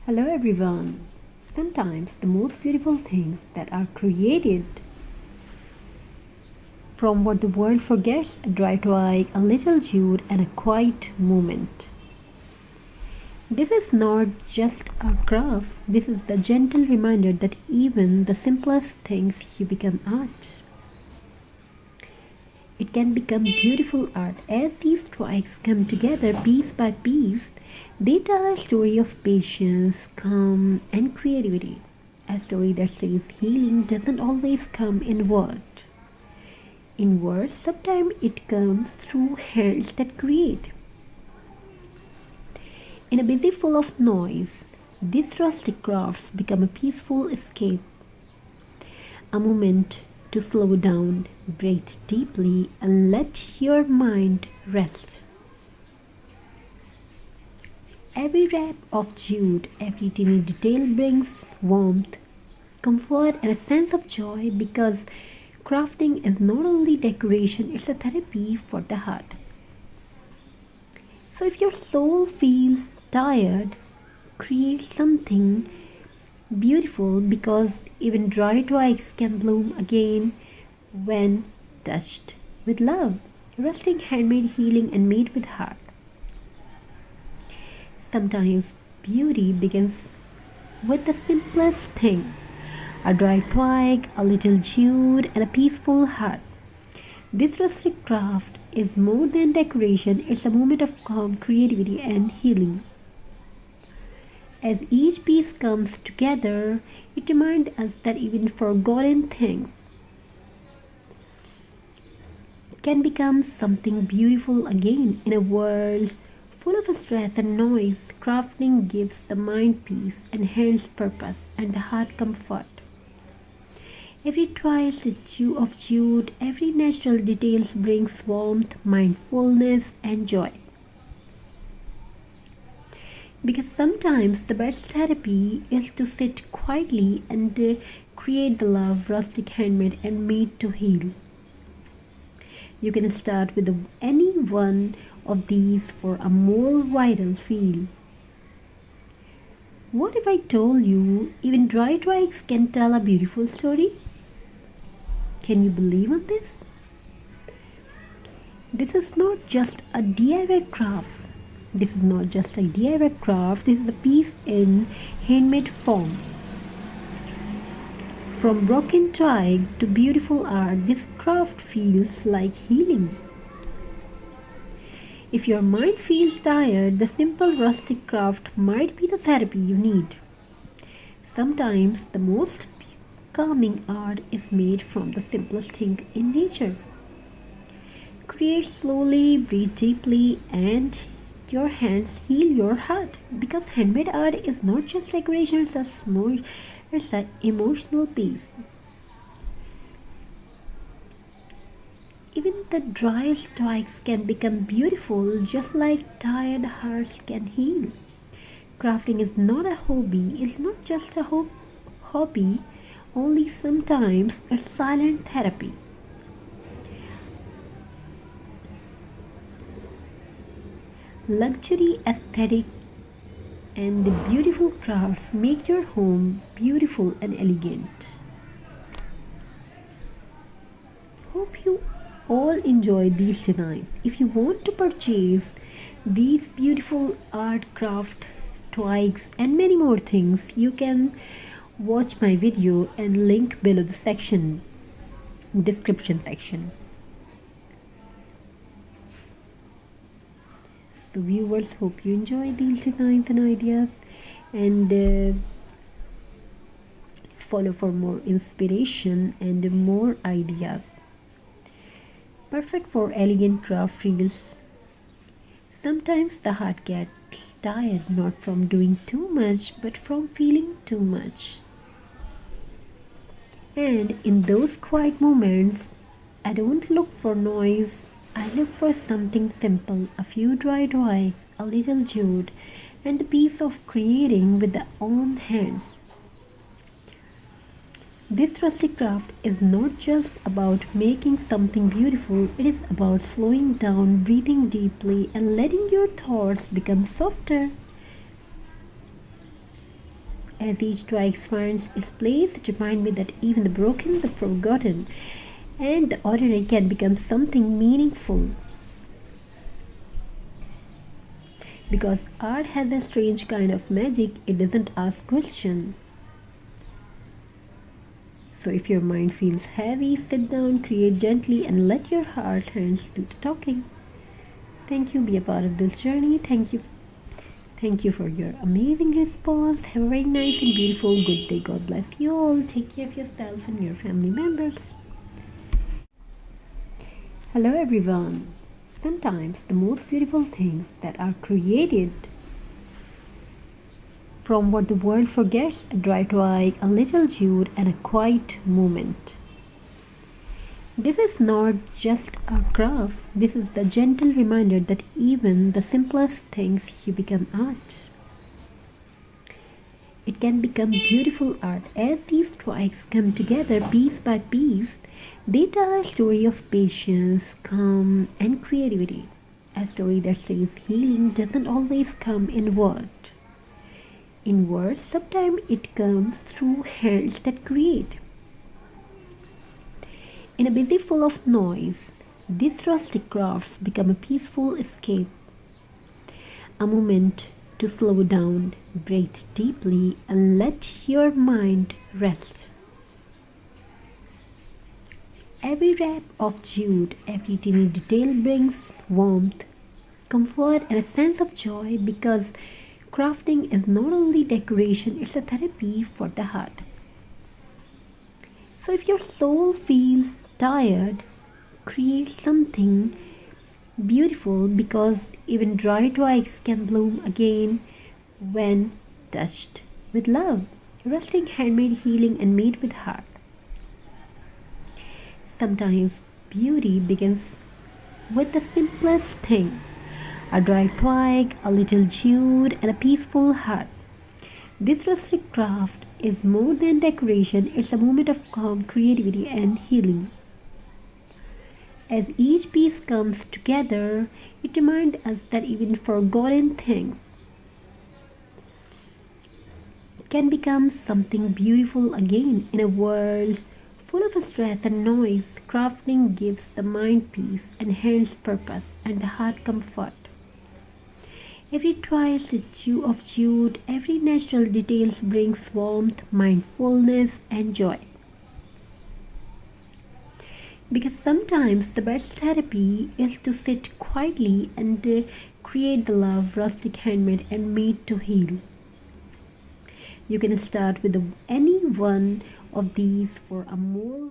Hello everyone. Sometimes the most beautiful things that are created from what the world forgets, a dry twig, a little jute, and a quiet moment. This is not just a craft, this is the gentle reminder that even the simplest things you become art. It can become beautiful art as these twigs come together piece by piece. They tell a story of patience, calm, and creativity. A story that says healing doesn't always come in words. In words, sometimes it comes through hands that create. In a busy full of noise, these rustic crafts become a peaceful escape, a moment to slow down, breathe deeply, and let your mind rest. Every wrap of jute, every teeny detail brings warmth, comfort, and a sense of joy because crafting is not only decoration, it's a therapy for the heart. So if your soul feels tired, create something beautiful because even dry twigs can bloom again when touched with love. Rustic, handmade, healing, and made with heart. Sometimes beauty begins with the simplest thing, a dry twig, a little jute, and a peaceful heart. This rustic craft is more than decoration, it's a moment of calm, creativity, and healing. As each piece comes together, it reminds us that even forgotten things can become something beautiful again in a world full of stress and noise. Crafting gives the mind peace and hands purpose and the heart comfort. Every twist of jute, every natural details brings warmth, mindfulness, and joy. Because sometimes the best therapy is to sit quietly and create the love, rustic, handmade, and made to heal. You can start with any one of these for a more vital feel. What if I told you even dry twigs can tell a beautiful story? Can you believe on this? This is not just a DIY craft. This is not just a DIY craft. This is a piece in handmade form. From broken twig to beautiful art, this craft feels like healing. If your mind feels tired, the simple rustic craft might be the therapy you need. Sometimes the most calming art is made from the simplest thing in nature. Create slowly, breathe deeply, and your hands heal your heart. Because handmade art is not just decoration, it's an emotional piece. Even the driest twigs can become beautiful just like tired hearts can heal. Crafting is not a hobby, it's not just a hobby, only sometimes a silent therapy. Luxury, aesthetic, and the beautiful crafts make your home beautiful and elegant. Hope you all enjoy these designs. If you want to purchase these beautiful art craft twigs and many more things, you can watch my video and link below the description section. So viewers, hope you enjoy these designs and ideas, and follow for more inspiration and more ideas. Perfect for elegant craft reels. Sometimes the heart gets tired not from doing too much but from feeling too much. And in those quiet moments, I don't look for noise. I look for something simple, a few dry twigs, a little jute, and a piece of creating with the own hands. This rustic craft is not just about making something beautiful, it is about slowing down, breathing deeply, and letting your thoughts become softer. As each twig finds its place, it reminds me that even the broken, the forgotten, and the ordinary can become something meaningful. Because art has a strange kind of magic, it doesn't ask questions. So if your mind feels heavy, sit down, create gently, and let your heart hands do the talking. Thank you. Be a part of this journey. Thank you. Thank you for your amazing response. Have a very nice and beautiful good day. God bless you all. Take care of yourself and your family members. Hello everyone. Sometimes the most beautiful things that are created from what the world forgets, a dry twig, a little jute, and a quiet moment. This is not just a craft, this is the gentle reminder that even the simplest things you become art. It can become beautiful art as these twigs come together piece by piece. They tell a story of patience, calm, and creativity. A story that says healing doesn't always come in words. In words, sometimes it comes through hands that create. In a busy full of noise, these rustic crafts become a peaceful escape, a moment to slow down, breathe deeply, and let your mind rest. Every wrap of jute, every tiny detail brings warmth, comfort, and a sense of joy because crafting is not only decoration, it's a therapy for the heart. So if your soul feels tired, create something beautiful because even dry twigs can bloom again when touched with love. Rustic, handmade, healing, and made with heart. Sometimes beauty begins with the simplest thing. A dry twig, a little jute, and a peaceful heart. This rustic craft is more than decoration, it's a moment of calm, creativity, and healing. As each piece comes together, it reminds us that even forgotten things can become something beautiful again. In a world full of stress and noise, crafting gives the mind peace and hands purpose and the heart comfort. Every twist of jute, every natural details brings warmth, mindfulness, and joy. Because sometimes the best therapy is to sit quietly and create the love, rustic, handmade, and made to heal. You can start with any one of these for a more